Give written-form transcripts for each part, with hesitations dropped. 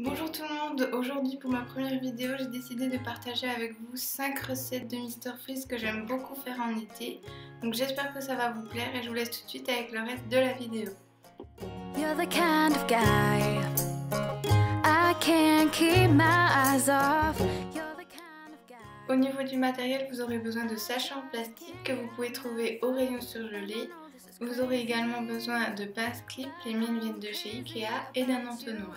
Bonjour tout le monde, aujourd'hui pour ma première vidéo j'ai décidé de partager avec vous 5 recettes de Mr Freeze que j'aime beaucoup faire en été. Donc j'espère que ça va vous plaire et je vous laisse tout de suite avec le reste de la vidéo. You're the kind of guy I can't keep my eyes off. Au niveau du matériel, vous aurez besoin de sachets en plastique que vous pouvez trouver au rayon surgelé. Vous aurez également besoin de pinces clips, les miennes viennent de chez Ikea, et d'un entonnoir.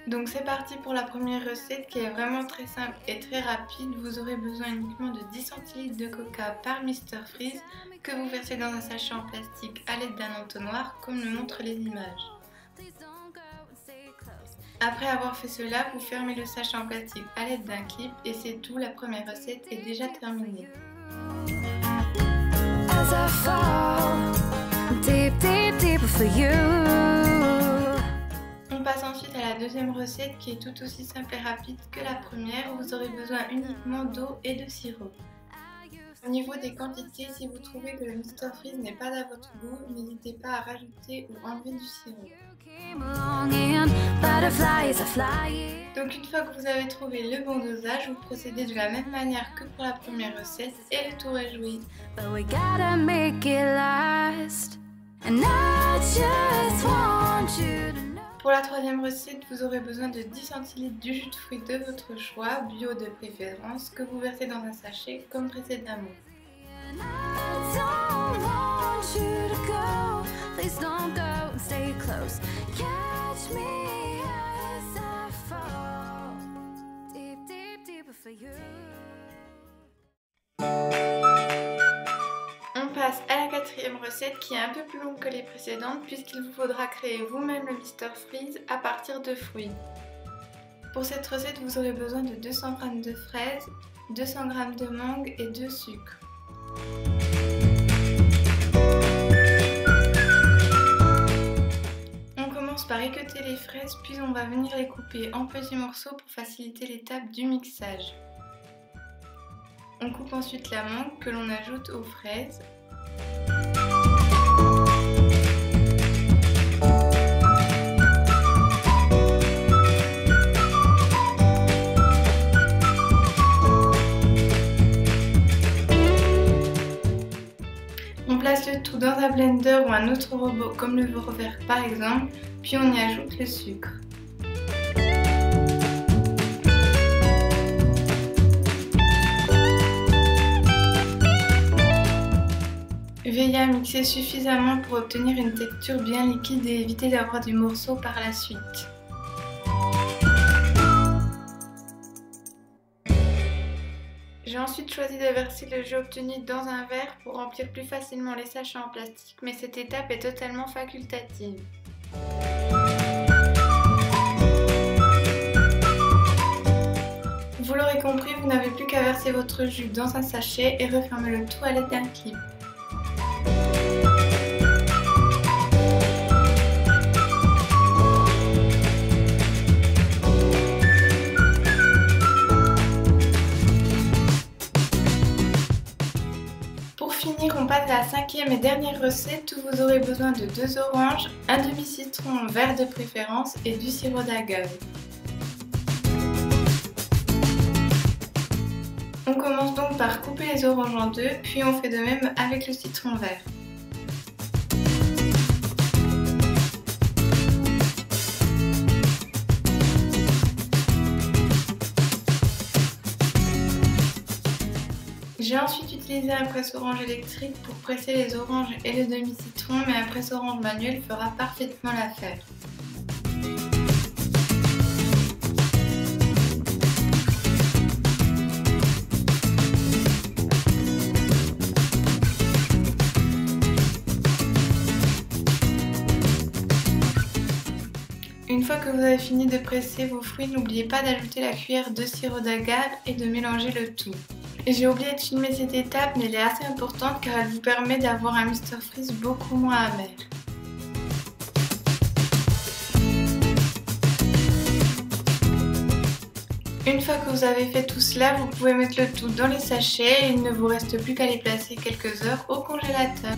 Donc c'est parti pour la première recette qui est vraiment très simple et très rapide. Vous aurez besoin uniquement de 10 cl de coca par Mr Freeze que vous versez dans un sachet en plastique à l'aide d'un entonnoir comme le montrent les images. Après avoir fait cela, vous fermez le sachet en plastique à l'aide d'un clip et c'est tout, la première recette est déjà terminée. On passe ensuite à la deuxième recette qui est tout aussi simple et rapide que la première. Vous aurez besoin uniquement d'eau et de sirop. Au niveau des quantités, si vous trouvez que le Mr Freeze n'est pas à votre goût, n'hésitez pas à rajouter ou enlever du sirop. Donc une fois que vous avez trouvé le bon dosage, vous procédez de la même manière que pour la première recette et le tour est joué. Pour la troisième recette, vous aurez besoin de 10 cl du jus de fruits de votre choix, bio de préférence, que vous versez dans un sachet comme précédemment. On passe à la quatrième recette qui est un peu plus longue que les précédentes puisqu'il vous faudra créer vous-même le Mr Freeze à partir de fruits. Pour cette recette, vous aurez besoin de 200 g de fraises, 200 g de mangue et de sucre. On commence par équeuter les fraises puis on va venir les couper en petits morceaux pour faciliter l'étape du mixage. On coupe ensuite la mangue que l'on ajoute aux fraises. On place le tout dans un blender ou un autre robot comme le Vrover par exemple, puis on y ajoute le sucre. Veillez à mixer suffisamment pour obtenir une texture bien liquide et éviter d'avoir des morceaux par la suite. J'ai ensuite choisi de verser le jus obtenu dans un verre pour remplir plus facilement les sachets en plastique, mais cette étape est totalement facultative. Vous l'aurez compris, vous n'avez plus qu'à verser votre jus dans un sachet et refermer le tout à l'aide d'un clip. On passe à la cinquième et dernière recette où vous aurez besoin de 2 oranges, un demi-citron vert de préférence et du sirop d'agave. On commence donc par couper les oranges en deux, puis on fait de même avec le citron vert. J'ai ensuite utilisé un presse-orange électrique pour presser les oranges et le demi-citron, mais un presse-orange manuel fera parfaitement l'affaire. Une fois que vous avez fini de presser vos fruits, n'oubliez pas d'ajouter la cuillère de sirop d'agave et de mélanger le tout. J'ai oublié de filmer cette étape, mais elle est assez importante car elle vous permet d'avoir un Mr Freeze beaucoup moins amer. Une fois que vous avez fait tout cela, vous pouvez mettre le tout dans les sachets et il ne vous reste plus qu'à les placer quelques heures au congélateur.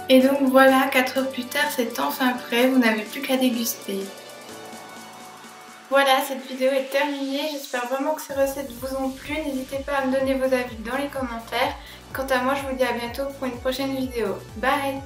Et donc voilà, 4 heures plus tard, c'est enfin prêt, vous n'avez plus qu'à déguster. Voilà, cette vidéo est terminée, j'espère vraiment que ces recettes vous ont plu, n'hésitez pas à me donner vos avis dans les commentaires. Quant à moi, je vous dis à bientôt pour une prochaine vidéo. Bye!